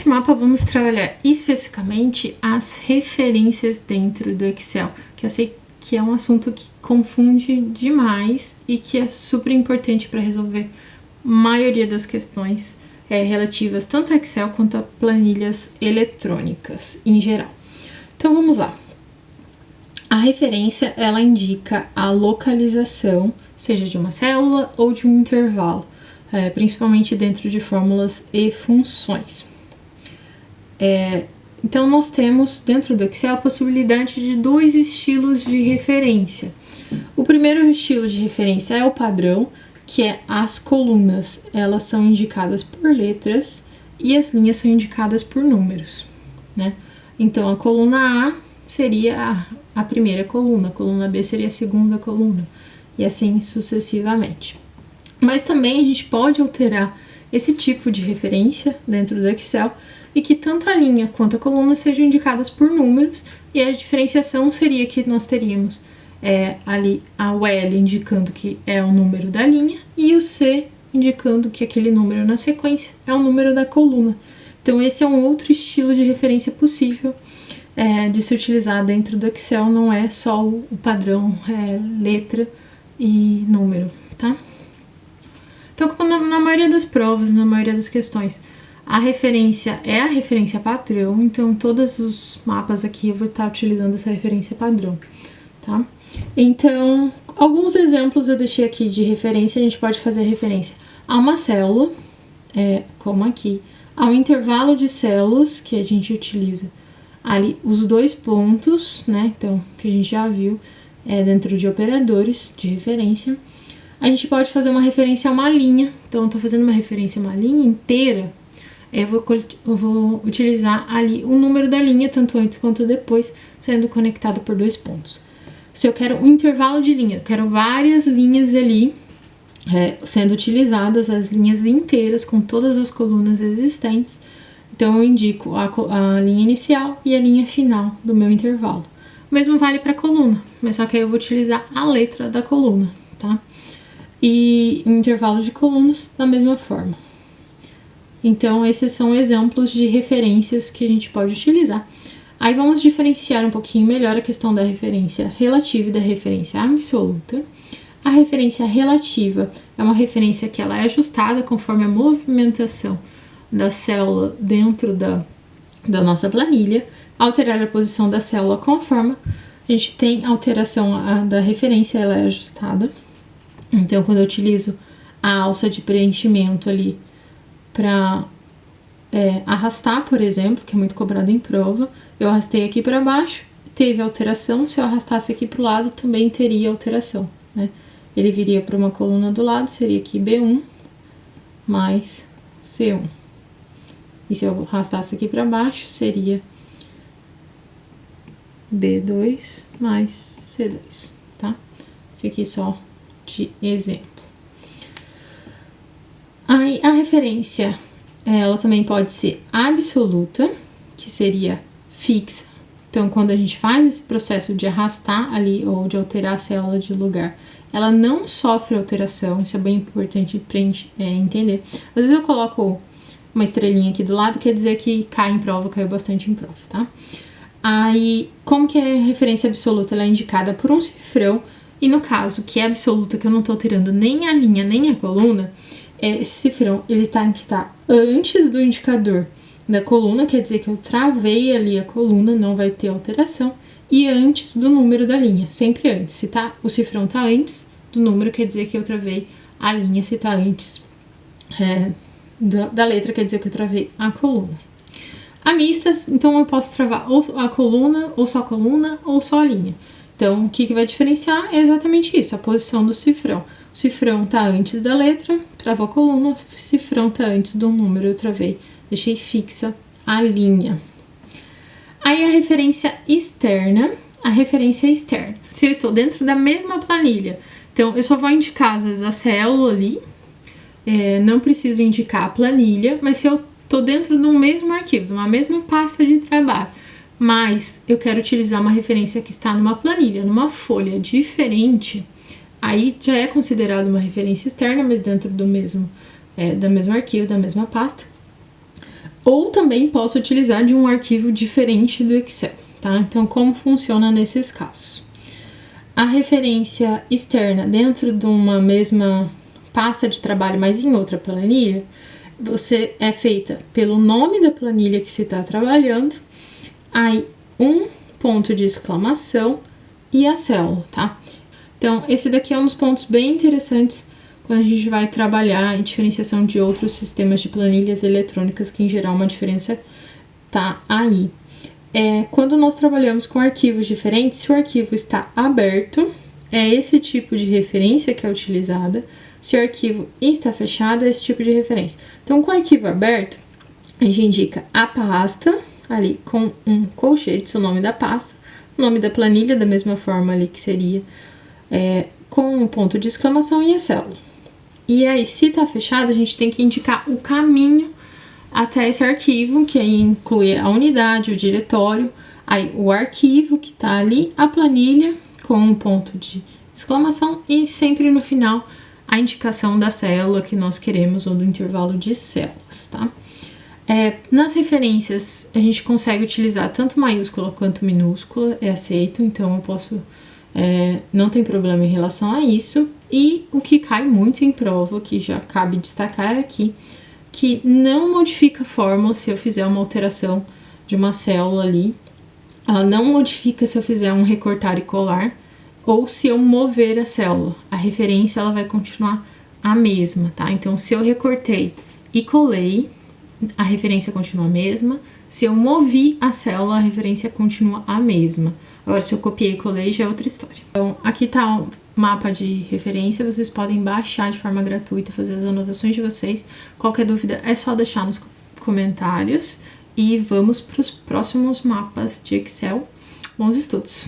nesse mapa vamos trabalhar especificamente as referências dentro do Excel, que eu sei que é um assunto que confunde demais e que é super importante para resolver a maioria das questões relativas tanto ao Excel quanto a planilhas eletrônicas em geral. Então vamos lá. A referência, ela indica a localização, seja de uma célula ou de um intervalo, principalmente dentro de fórmulas e funções. Então, nós temos dentro do Excel a possibilidade de 2 estilos de referência. O primeiro estilo de referência é o padrão, que é as colunas, elas são indicadas por letras e as linhas são indicadas por números, né? Então, a coluna A seria a primeira coluna, a coluna B seria a segunda coluna, e assim sucessivamente. Mas também a gente pode alterar esse tipo de referência dentro do Excel e que tanto a linha quanto a coluna sejam indicadas por números, e a diferenciação seria que nós teríamos ali o L indicando que é o número da linha e o C indicando que aquele número na sequência é o número da coluna. Então esse é um outro estilo de referência possível de se utilizar dentro do Excel, não é só o padrão letra e número, tá? Então, como na maioria das provas, na maioria das questões, a referência é a referência padrão, então todos os mapas aqui eu vou estar utilizando essa referência padrão, tá? Então, alguns exemplos eu deixei aqui de referência, a gente pode fazer referência a uma célula, como aqui, ao intervalo de células que a gente utiliza ali os 2 pontos, né, então, que a gente já viu, dentro de operadores de referência. A gente pode fazer uma referência a uma linha, então eu tô fazendo uma referência a uma linha inteira, eu vou utilizar ali o número da linha, tanto antes quanto depois, sendo conectado por 2 pontos. Se eu quero um intervalo de linha, eu quero várias linhas ali, sendo utilizadas as linhas inteiras com todas as colunas existentes, então eu indico a linha inicial e a linha final do meu intervalo. O mesmo vale para a coluna, mas só que aí eu vou utilizar a letra da coluna, tá? E o intervalo de colunas da mesma forma. Então, esses são exemplos de referências que a gente pode utilizar. Aí vamos diferenciar um pouquinho melhor a questão da referência relativa e da referência absoluta. A referência relativa é uma referência que ela é ajustada conforme a movimentação da célula dentro da nossa planilha. Alterar a posição da célula conforme a gente tem alteração da referência, ela é ajustada. Então, quando eu utilizo a alça de preenchimento ali para arrastar, por exemplo, que é muito cobrado em prova, eu arrastei aqui para baixo, teve alteração. Se eu arrastasse aqui para o lado, também teria alteração, né? Ele viria para uma coluna do lado, seria aqui B1 mais C1. E se eu arrastasse aqui para baixo, seria B2 mais C2, tá? Esse aqui só de exemplo. Aí, a referência, ela também pode ser absoluta, que seria fixa. Então, quando a gente faz esse processo de arrastar ali ou de alterar a célula de lugar, ela não sofre alteração. Isso é bem importante pra gente entender. Às vezes eu coloco uma estrelinha aqui do lado, quer dizer que cai em prova, caiu bastante em prova, tá? Aí, como que é a referência absoluta? Ela é indicada por um cifrão, e no caso que é absoluta, que eu não tô alterando nem a linha, nem a coluna, esse cifrão, ele tem que estar antes do indicador da coluna, quer dizer que eu travei ali a coluna, não vai ter alteração, e antes do número da linha, sempre antes. Se o cifrão tá antes do número, quer dizer que eu travei a linha. Se tá antes da letra, quer dizer que eu travei a coluna. A mistas, então eu posso travar ou a coluna, ou só a linha. Então, o que vai diferenciar é exatamente isso, a posição do cifrão. O cifrão tá antes da letra, travou a coluna, o cifrão tá antes do número, eu travei, deixei fixa a linha. Aí a referência externa, se eu estou dentro da mesma planilha, então eu só vou indicar às vezes a célula ali, não preciso indicar a planilha, mas se eu estou dentro de um mesmo arquivo, de uma mesma pasta de trabalho, mas eu quero utilizar uma referência que está numa planilha, numa folha diferente, aí já é considerado uma referência externa, mas dentro do mesmo arquivo, da mesma pasta. Ou também posso utilizar de um arquivo diferente do Excel, tá? Então, como funciona nesses casos? A referência externa dentro de uma mesma pasta de trabalho, mas em outra planilha, você é feita pelo nome da planilha que se está trabalhando, aí um ponto de exclamação e a célula, tá? Então, esse daqui é um dos pontos bem interessantes quando a gente vai trabalhar em diferenciação de outros sistemas de planilhas eletrônicas, que em geral uma diferença tá aí. Quando nós trabalhamos com arquivos diferentes, se o arquivo está aberto, é esse tipo de referência que é utilizada. Se o arquivo está fechado, é esse tipo de referência. Então, com o arquivo aberto, a gente indica a pasta, ali com um colchete, o nome da pasta, o nome da planilha, da mesma forma ali que seria, com um ponto de exclamação e a célula. E aí, se tá fechado, a gente tem que indicar o caminho até esse arquivo, que aí inclui a unidade, o diretório, aí o arquivo que tá ali, a planilha com um ponto de exclamação e sempre no final a indicação da célula que nós queremos ou do intervalo de células, tá? Nas referências, a gente consegue utilizar tanto maiúscula quanto minúscula, é aceito, então eu posso... não tem problema em relação a isso. E o que cai muito em prova, que já cabe destacar aqui, que não modifica a fórmula se eu fizer uma alteração de uma célula ali. Ela não modifica se eu fizer um recortar e colar ou se eu mover a célula. A referência ela vai continuar a mesma, tá? Então, se eu recortei e colei, a referência continua a mesma. Se eu movi a célula, a referência continua a mesma. Agora, se eu copiei e colei, já é outra história. Então, aqui tá o mapa de referência. Vocês podem baixar de forma gratuita, fazer as anotações de vocês. Qualquer dúvida é só deixar nos comentários. E vamos para os próximos mapas de Excel. Bons estudos!